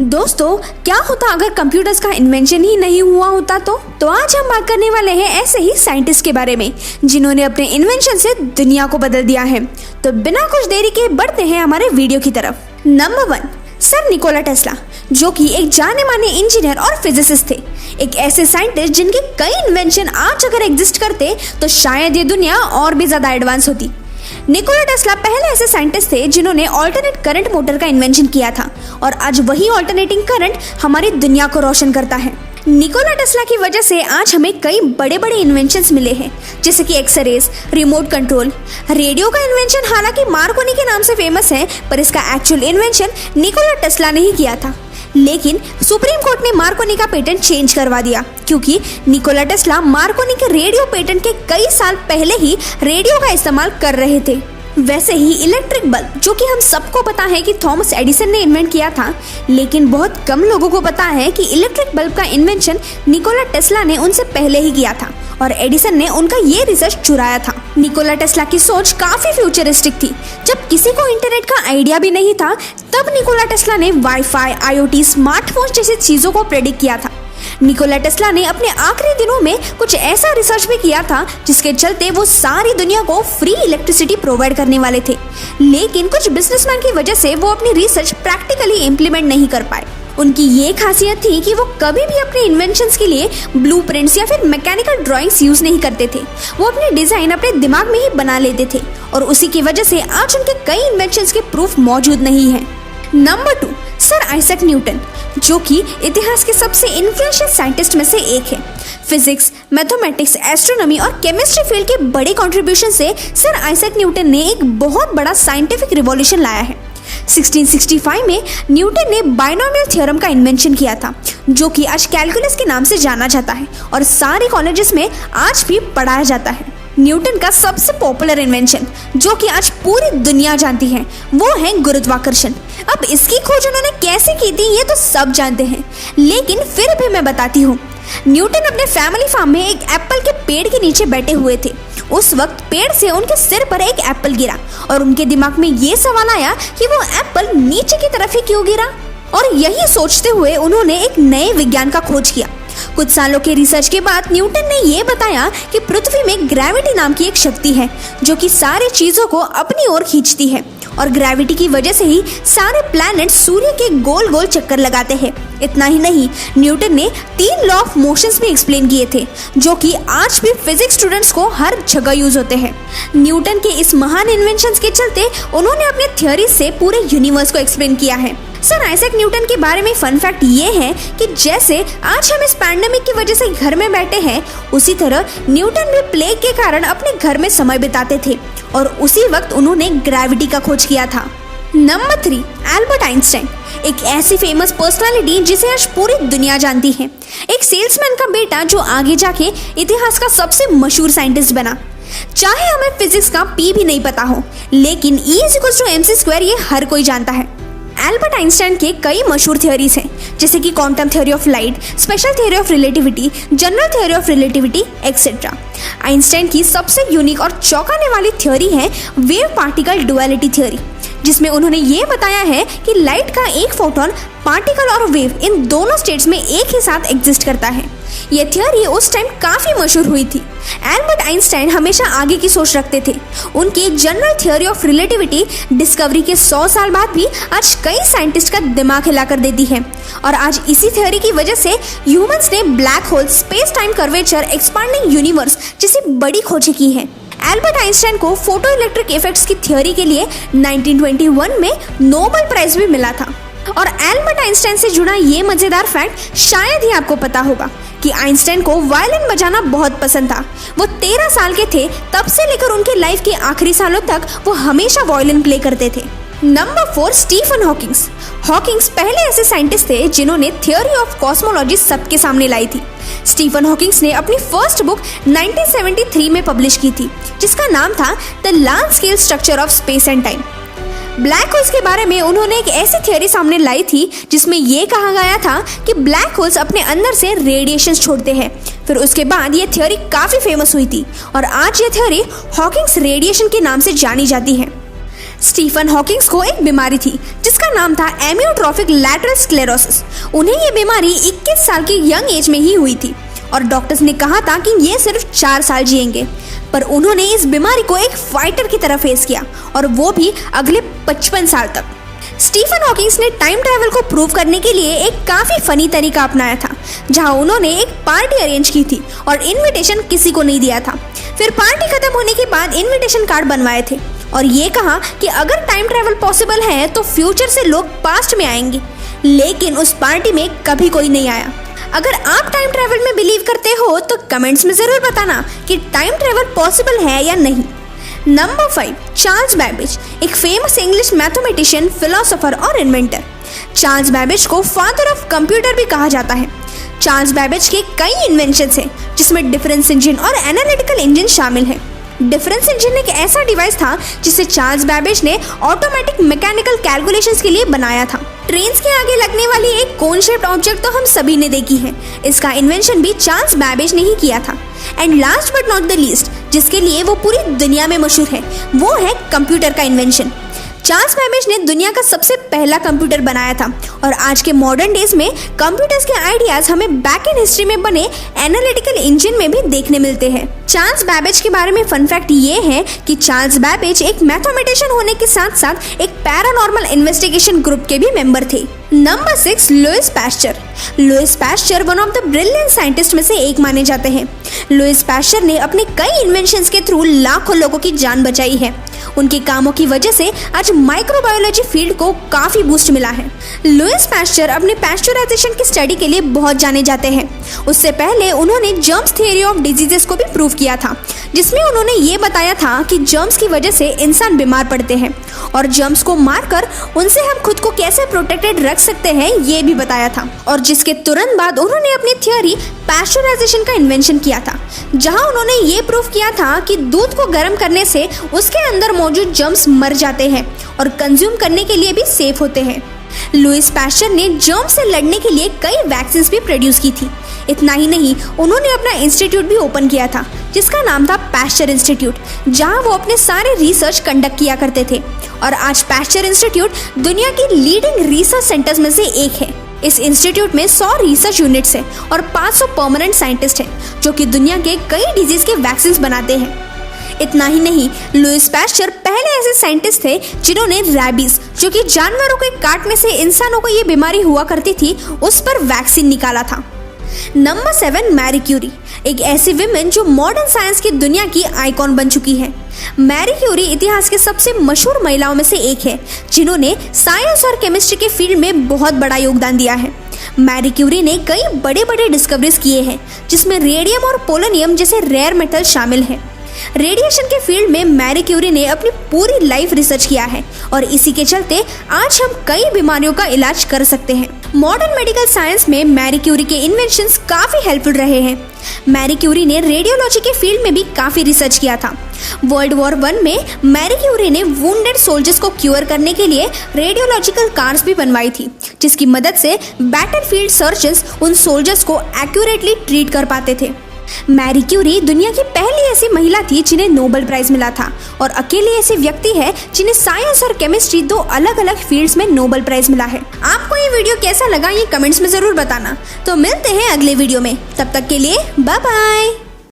दोस्तों, क्या होता अगर कंप्यूटर्स का इन्वेंशन ही नहीं हुआ होता तो आज हम बात करने वाले हैं ऐसे ही साइंटिस्ट के बारे में जिन्होंने अपने इन्वेंशन से दुनिया को बदल दिया है। तो बिना कुछ देरी के बढ़ते हैं हमारे वीडियो की तरफ। नंबर 1, सर निकोला टेस्ला, जो कि एक जाने माने इंजीनियर और फिजिसिस्ट थे। एक ऐसे साइंटिस्ट जिनके कई इन्वेंशन आज अगर एग्जिस्ट करते तो शायद ये दुनिया और भी ज्यादा एडवांस होती। निकोला टेस्ला पहले ऐसे साइंटिस्ट थे जिन्होंने ऑल्टरनेट करंट मोटर का इन्वेंशन किया था और आज वही ऑल्टरनेटिंग करंट हमारी दुनिया को रोशन करता है। निकोला टेस्ला की वजह से आज हमें कई बड़े बड़े इन्वेंशंस मिले हैं, जैसे कि एक्सरेज, रिमोट कंट्रोल, रेडियो का इन्वेंशन हालांकि मार्कोनी के नाम से फेमस है, पर इसका एक्चुअल इन्वेंशन निकोला टेस्ला ने ही किया था। लेकिन सुप्रीम कोर्ट ने मार्कोनी का पेटेंट चेंज करवा दिया क्योंकि निकोला टेस्ला मार्कोनी के रेडियो पेटेंट के कई साल पहले ही रेडियो का इस्तेमाल कर रहे थे। वैसे ही इलेक्ट्रिक बल्ब, जो कि हम सबको पता है कि थॉमस एडिसन ने इन्वेंट किया था, लेकिन बहुत कम लोगों को पता है कि इलेक्ट्रिक बल्ब का इन्वेंशन निकोला टेस्ला ने उनसे पहले ही किया था और एडिसन ने उनका ये रिसर्च चुराया था। निकोला टेस्ला की सोच काफी फ्यूचरिस्टिक थी। जब किसी को इंटरनेट का आइडिया भी नहीं था, तब निकोला टेस्ला ने वाईफाई, IoT, स्मार्टफोन जैसी चीजों को प्रेडिक्ट किया था। निकोला टेस्ला ने अपने आखिरी दिनों में कुछ ऐसा रिसर्च भी किया था जिसके चलते वो सारी दुनिया को फ्री इलेक्ट्रिसिटी प्रोवाइड करने वाले थे, लेकिन कुछ बिजनेसमैन की वजह से वो अपनी रिसर्च प्रैक्टिकली इम्प्लीमेंट नहीं कर पाए। उनकी ये खासियत थी कि वो कभी भी अपने इन्वेंशंस के लिए ब्लूप्रिंट्स या फिर मैकेनिकल ड्राइंग्स यूज नहीं करते थे। वो अपने डिजाइन अपने दिमाग में ही बना लेते थे और उसी की वजह से आज उनके कई इन्वेंशंस के प्रूफ मौजूद नहीं है। नंबर 2, सर आइजैक न्यूटन, जो कि इतिहास के सबसे इन्फ्लुएंशियल साइंटिस्ट में से एक है। फिजिक्स, मैथमेटिक्स, एस्ट्रोनॉमी और केमिस्ट्री फील्ड के बड़े कंट्रीब्यूशन से सर आइजैक न्यूटन ने एक बहुत बड़ा साइंटिफिक रिवॉल्यूशन लाया है। 1665 में न्यूटन ने बाइनोमियल थ्योरम का इन्वेंशन किया था, जो कि आज कैलकुलस के नाम से जाना जाता है और सारे कॉलेजेस में आज भी पढ़ाया जाता है। न्यूटन का सबसे पॉपुलर इन्वेंशन, जो कि आज पूरी दुनिया जानती है, वो है गुरुत्वाकर्षण। अब इसकी खोज उन्होंने कैसे की थी ये तो सब जानते हैं, लेकिन फिर भी मैं बताती हूँ। न्यूटन अपने फैमिली फार्म में एक एप्पल के पेड़ के नीचे बैठे हुए थे। उस वक्त पेड़ से उनके सिर पर एक एप्पल गिरा और उनके दिमाग में ये सवाल आया कि वो एप्पल नीचे की तरफ ही क्यों गिरा, और यही सोचते हुए उन्होंने एक नए विज्ञान का खोज किया। कुछ सालों के रिसर्च के बाद न्यूटन ने ये बताया कि पृथ्वी में ग्रेविटी नाम की एक शक्ति है जो कि सारी चीजों को अपनी ओर खींचती है और ग्रेविटी की वजह से ही सारे प्लैनेट सूर्य के गोल गोल चक्कर लगाते हैं। इतना ही नहीं, न्यूटन ने 3 लॉ ऑफ मोशंस भी एक्सप्लेन किए थे, जो कि आज भी फिजिक्स स्टूडेंट्स को हर जगह यूज होते हैं। न्यूटन के इस महान इन्वेंशंस के चलते उन्होंने अपने थ्योरी से पूरे यूनिवर्स को एक्सप्लेन किया है। सर आइजैक न्यूटन के बारे में फन फैक्ट ये है कि जैसे आज हम इस पैंडेमिक की वजह से घर में बैठे हैं, उसी तरह न्यूटन भी प्लेग के कारण अपने घर में समय बिताते थे और उसी वक्त उन्होंने ग्रेविटी का खोज किया था। नंबर 3, एल्बर्ट आइंस्टाइन, एक ऐसी फेमस पर्सनालिटी जिसे आज पूरी दुनिया जानती है। एक सेल्समैन का बेटा जो आगे जाके इतिहास का सबसे मशहूर साइंटिस्ट बना। चाहे हमें फिजिक्स का P भी नहीं पता हो, लेकिन E=mc² ये हर कोई जानता है। एल्बर्ट आइंस्टाइन के कई मशहूर थ्योरीज हैं, जैसे कि quantum theory of light, special theory of relativity, general theory of relativity etcetera. Einstein की सबसे यूनिक और चौंकाने वाली थ्योरी है वेव पार्टिकल डुअलिटी थ्योरी, जिसमें उन्होंने ये बताया है कि लाइट का एक फोटोन, पार्टिकल और वेव इन दोनों स्टेट्स में एक ही साथ एग्जिस्ट करता है। यह थ्योरी उस टाइम काफी मशहूर हुई थी। एल्बर्ट आइंस्टाइन हमेशा आगे की सोच रखते थे। उनकी general theory of relativity discovery के 100 साल बाद भी आज कई साइंटिस्ट का दिमाग हिला कर देती है और आज इसी थ्योरी की वजह से ह्यूमंस ने black hole, space time curvature, expanding universe जैसी बड़ी खोजें की हैं। एल्बर्ट आइंस्टाइन को फोटो इलेक्ट्रिक इफेक्ट्स की थ्योरी के लिए 1921 में नोबेल प्राइज भी मिला था। और एल्बर्ट आइंस्टाइन से जुड़ा ये मजेदार फैक्ट शायद ही आपको पता होगा कि आइंस्टाइन को वायलिन बजाना बहुत पसंद था। वो 13 साल के थे तब से लेकर उनकी लाइफ के आखिरी सालों तक वो हमेशा वायलिन प्ले करते थे। Number 4, Stephen Hawkins. हॉकिंग्स पहले ऐसे साइंटिस्ट थे जिन्होंने थ्योरी ऑफ कॉस्मोलॉजी सबके सामने लाई थी। स्टीफन हॉकिंग्स ने अपनी फर्स्ट बुक 1973 में पब्लिश की थी, जिसका नाम था the large scale structure of space and time. Black holes के बारे में उन्होंने एक ऐसी थ्योरी सामने लाई थी जिसमें यह कहा गया था कि ब्लैक होल्स अपने अंदर से रेडिएशन छोड़ते हैं। फिर उसके बाद ये थ्योरी काफी फेमस हुई थी और आज ये थ्योरी हॉकिंग्स रेडिएशन के नाम से जानी जाती है। स्टीफन हॉकिंग्स को एक बीमारी थी जिसका नाम था एमियोट्रोफिक लैटरल स्क्लेरोसिस। उन्हें ये बीमारी 21 साल की यंग एज में ही हुई थी और डॉक्टर्स ने कहा था कि ये सिर्फ 4 साल जिएंगे, पर उन्होंने इस बीमारी को एक फाइटर की तरह फेस किया और वो भी अगले 55 साल तक। स्टीफन हॉकिंग्स ने टाइम ट्रैवल को प्रूव करने के लिए एक काफी फनी तरीका अपनाया था, जहां उन्होंने एक पार्टी अरेंज की थी और इनविटेशन किसी को नहीं दिया था। फिर पार्टी खत्म होने के बाद इनविटेशन कार्ड बनवाए थे और ये कहा कि अगर टाइम ट्रैवल पॉसिबल है तो फ्यूचर से लोग पास्ट में आएंगे, लेकिन उस पार्टी में कभी कोई नहीं आया। अगर आप टाइम ट्रैवल में बिलीव करते हो तो कमेंट्स में जरूर बताना कि टाइम ट्रैवल पॉसिबल है या नहीं। नंबर 5, चार्ल्स बैबेज, एक फेमस इंग्लिश मैथमेटिशियन, फिलोसोफर और इन्वेंटर। चार्ल्स बैबेज को फादर ऑफ कंप्यूटर भी कहा जाता है। चार्ल्स बैबेज के कई इन्वेंशंस हैं जिसमें डिफरेंस इंजन और एनालिटिकल इंजन शामिल है। डिफरेंस इंजन एक ऐसा डिवाइस था जिसे चार्ल्स बैबेज ने ऑटोमेटिक मैकेनिकल कैलकुलेशंस के लिए बनाया था। ट्रेन्स के आगे लगने वाली एक कोन शेप्ड ऑब्जेक्ट तो हम सभी ने देखी है, इसका इन्वेंशन भी चार्ल्स बैबेज ने ही किया था। And last but not the least, जिसके लिए वो पूरी दुनिया में मशहूर है, वो है कंप्यूटर का इन्वेंशन। चार्ल्स बैबेज ने दुनिया का सबसे पहला कंप्यूटर बनाया था और आज के मॉडर्न डेज में कंप्यूटर्स के आइडियाज हमें बैक इन हिस्ट्री में बने एनालिटिकल इंजन में भी देखने मिलते हैं। चार्ल्स बैबेज के बारे में फन फैक्ट ये है कि चार्ल्स बैबेज एक मैथमेटिशियन होने के साथ साथ एक पैरानॉर्मल इन्वेस्टिगेशन ग्रुप के भी मेंबर थे। Number 6, Louis Pasteur. Louis Pasteur one of the brilliant scientist में से एक माने जाते हैं। लुइस पैस्चर ने अपने कई इन्वेंशंस के थ्रू लाखों लोगों की जान बचाई है। उनके कामों की वजह से आज माइक्रोबायोलॉजी फील्ड को काफी बूस्ट मिला है। लुइस पैस्चर अपने पैस्चराइजेशन की स्टडी के लिए बहुत जाने जाते हैं। उससे पहले उन्होंने जर्म्स थ्योरी ऑफ डिजीजेस को भी प्रूव किया था, जिसमें उन्होंने ये बताया था कि जर्म्स की वजह से इंसान बीमार पड़ते हैं और जर्म्स को मारकर उनसे हम खुद को कैसे प्रोटेक्टेड रख सकते हैं ये भी बताया था। और जिसके तुरंत बाद उन्होंने अपनी थ्योरी पैस्चराइजेशन का इन्वेंशन किया था, जहां उन्होंने ये प्रूव किया था कि दूध को गर्म करने से उसके अंदर मौजूद जर्म्स मर जाते हैं और कंज्यूम करने के लिए भी सेफ होते हैं। लुइस पैस्चर ने जर्म्स से लड़ने के लिए कई वैक्सीन्स भी प्रोड्यूस की थी। इतना ही नहीं, उन्होंने अपना इंस्टीट्यूट भी ओपन किया था जिसका नाम था पैस्चर इंस्टीट्यूट, जहां वो अपने सारे रिसर्च कंडक्ट किया करते थे। और आज पैस्चर इंस्टीट्यूट दुनिया की लीडिंग रिसर्च सेंटर्स में से एक है। इस इंस्टीट्यूट में 100 रिसर्च यूनिट्स हैं और 500 परमानेंट साइंटिस्ट हैं जो कि दुनिया के कई डिजीज के वैक्सीन्स बनाते हैं। इतना ही नहीं, लुइस पैस्चर पहले ऐसे साइंटिस्ट थे जिन्होंने रैबीज, जो कि जानवरों के काटने से इंसानों को ये बीमारी हुआ करती थी, उस पर वैक्सीन निकाला था। नंबर 7, मैरी क्यूरी, एक ऐसी विमेन जो मॉडर्न साइंस की दुनिया की आइकॉन बन चुकी है। मैरी क्यूरी इतिहास के सबसे मशहूर महिलाओं में से एक है जिन्होंने साइंस और केमिस्ट्री के फील्ड में बहुत बड़ा योगदान दिया है। मैरी क्यूरी ने कई बड़े बड़े डिस्कवरीज किए हैं, जिसमें रेडियम और पोलोनियम जैसे रेयर मेटल शामिल हैं। रेडिएशन के फील्ड में मैरी क्यूरी ने अपनी पूरी लाइफ रिसर्च किया है और इसी के चलते आज हम कई बीमारियों का इलाज कर सकते हैं। मॉडर्न मेडिकल साइंस में मैरी क्यूरी के इन्वेंशंस काफी हेल्पफुल रहे हैं। मैरी क्यूरी ने रेडियोलॉजी के फील्ड में भी काफी रिसर्च किया था। वर्ल्ड वॉर 1 में मैरी क्यूरी ने वुंडेड सोल्जर्स को क्योर करने के लिए रेडियोलॉजिकल कार्स भी बनवाई थी, जिसकी मदद से बैटलफील्ड सर्जन्स उन सोल्जर्स को एक्यूरेटली ट्रीट कर पाते थे। मैरी क्यूरी दुनिया की पहली ऐसी महिला थी जिन्हें नोबेल प्राइज मिला था और अकेले ऐसे व्यक्ति है जिन्हें साइंस और केमिस्ट्री 2 अलग अलग फील्ड्स में नोबेल प्राइज मिला है। आपको ये वीडियो कैसा लगा ये कमेंट्स में जरूर बताना। तो मिलते हैं अगले वीडियो में, तब तक के लिए बाय बाय।